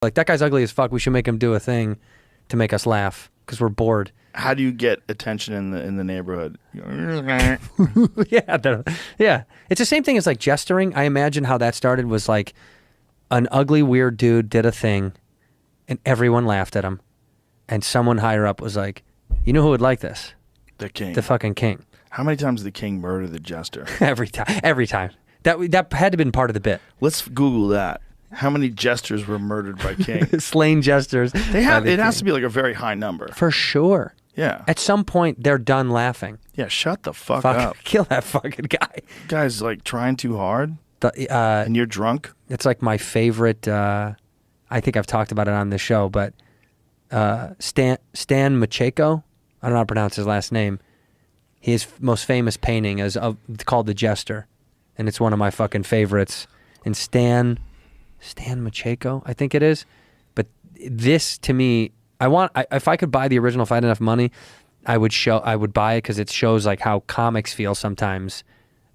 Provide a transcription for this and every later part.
Like, that guy's ugly as fuck. We should make him do a thing to make us laugh because we're bored. How do you get attention in the neighborhood? Yeah, it's the same thing as like jestering. I imagine how that started was like an ugly, weird dude did a thing and everyone laughed at him. And someone higher up was like, you know who would like this? The king. The fucking king. How many times did the king murder the jester? Every time. That had to have been part of the bit. Let's Google that. How many jesters were murdered by king? Slain jesters. It has to be like a very high number. For sure. Yeah. At some point, they're done laughing. Yeah, shut the fuck up. Kill that fucking guy. Guy's like trying too hard, and you're drunk? It's like my favorite, I think I've talked about it on this show, but Stan Macheko, I don't know how to pronounce his last name. His most famous painting is called The Jester, and it's one of my fucking favorites. And Stan Macheko, I think it is. But this, to me, if I could buy the original, if I had enough money, I would buy it because it shows like how comics feel sometimes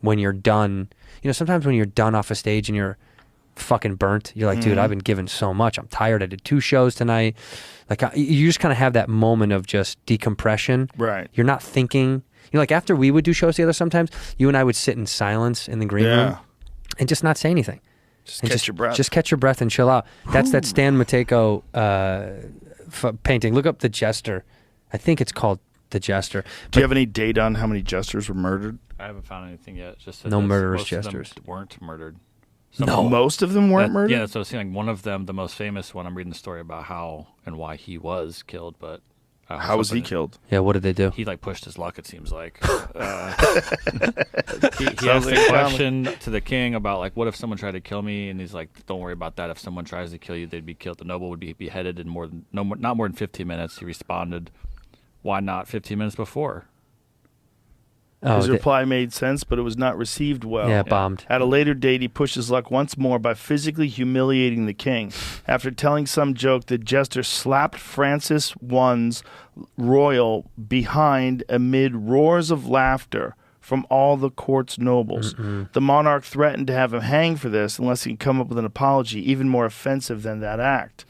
when you're done. You know, sometimes when you're done off a stage and you're fucking burnt, you're like, dude, I've been given so much. I'm tired. I did 2 shows tonight. Like, you just kind of have that moment of just decompression. Right. You're not thinking. You know, like after we would do shows together sometimes, you and I would sit in silence in the green room and just not say anything. Just catch your breath. Just catch your breath and chill out. That's that Stan Matejko painting. Look up The Jester. I think it's called The Jester. Do you have any data on how many jesters were murdered? I haven't found anything yet. Just no murderous most jesters. Of them weren't murdered. Most of them weren't murdered? Yeah, so it seemed like one of them, the most famous one, I'm reading the story about how and why he was killed, but... how was he killed? Yeah, what did they do? He like pushed his luck, it seems like. He asked a question to the king about like, what if someone tried to kill me? And he's like, don't worry about that. If someone tries to kill you, they'd be killed. The noble would be beheaded in not more than 15 minutes. He responded, why not 15 minutes before? His reply made sense, but it was not received well. Yeah, bombed. At a later date, he pushed his luck once more by physically humiliating the king. After telling some joke, the jester slapped Francis I's royal behind amid roars of laughter from all the court's nobles. The monarch threatened to have him hanged for this unless he could come up with an apology even more offensive than that act.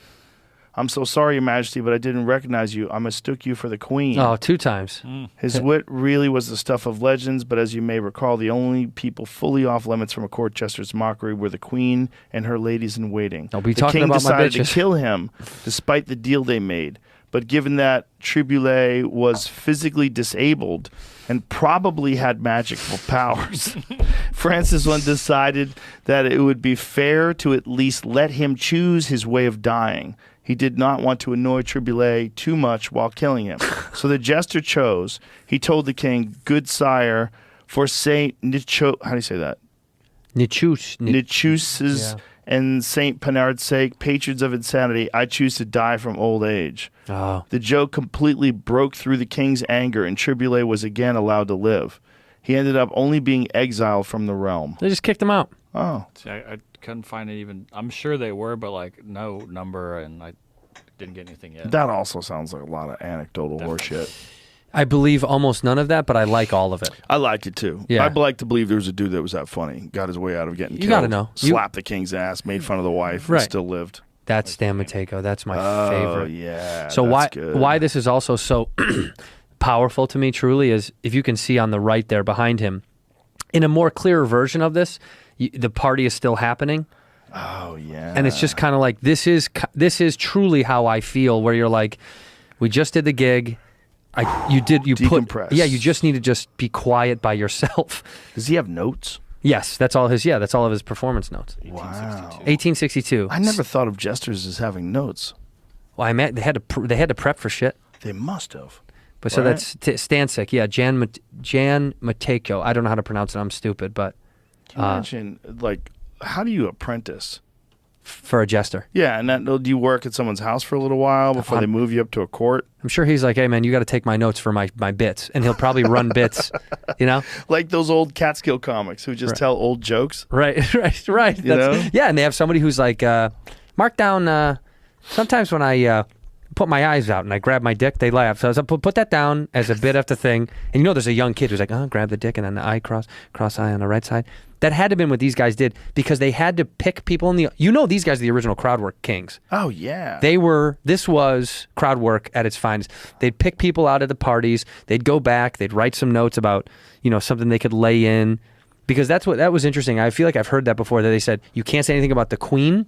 I'm so sorry, Your Majesty, but I didn't recognize you. I mistook you for the queen. Oh, 2 times. His wit really was the stuff of legends, but as you may recall, the only people fully off limits from a court jester's mockery were the queen and her ladies in waiting. I'll be the talking king about my decided bitches. to kill him, despite the deal they made. But given that Triboulet was physically disabled and probably had magical powers, Francis I decided that it would be fair to at least let him choose his way of dying. He did not want to annoy Triboulet too much while killing him. So the jester chose. He told the king, good sire, for Saint Nicho, how do you say that? Nichus's and Saint Penard's sake, patrons of insanity, I choose to die from old age. Oh. The joke completely broke through the king's anger, and Triboulet was again allowed to live. He ended up only being exiled from the realm. They just kicked him out. Oh. See, I couldn't find it even. I'm sure they were, but like no number, and I didn't get anything yet. That also sounds like a lot of anecdotal horseshit. I believe almost none of that, but I like all of it. I like it too. Yeah. I'd like to believe there was a dude that was that funny, got his way out of getting killed. You gotta know. Slapped the king's ass, made fun of the wife, and still lived. That's Stan Matejko. That's my favorite. Oh, yeah. So why this is also so powerful to me, truly, is if you can see on the right there behind him, in a more clearer version of this, the party is still happening. Oh, yeah. And it's just kind of like, this is truly how I feel, where you're like, we just did the gig. You decompress. You just need to just be quiet by yourself. Does he have notes? Yes, that's all of his performance notes. Wow. 1862. I never thought of jesters as having notes. Well, they had to prep for shit. They must have. But so that's Stancic, Jan Matejko. I don't know how to pronounce it. I'm stupid, but can you imagine, like, how do you apprentice for a jester? Yeah, and do you work at someone's house for a little while before they move you up to a court? I'm sure he's like, hey man, you got to take my notes for my bits, and he'll probably run bits, you know, like those old Catskill comics who just tell old jokes. Right. Yeah, and they have somebody who's like, mark down. Sometimes when I put my eyes out and I grab my dick, they laugh. So I was like, put that down as a bit after thing. And you know, there's a young kid who's like, oh, grab the dick and then the eye cross eye on the right side. That had to have been what these guys did, because they had to pick people in the, these guys are the original crowd work kings. Oh, yeah. This was crowd work at its finest. They'd pick people out at the parties. They'd go back. They'd write some notes about, something they could lay in, because that was interesting. I feel like I've heard that before, that they said, you can't say anything about the queen.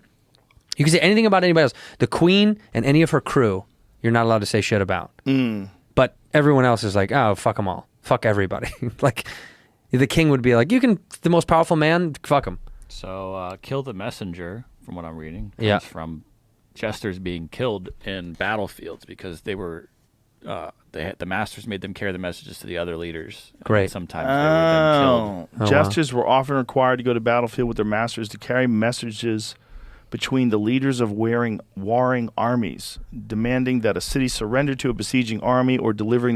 You can say anything about anybody else. The queen and any of her crew, you're not allowed to say shit about. But everyone else is like, oh, fuck them all. Fuck everybody. Like, the king would be like, the most powerful man, fuck him. So, kill the messenger, from what I'm reading, Yeah. comes from jesters being killed in battlefields, because they were, the masters made them carry the messages to the other leaders. Great. And sometimes they were then killed. Oh, Jesters were often required to go to battlefield with their masters to carry messages between the leaders of warring armies, demanding that a city surrender to a besieging army or delivering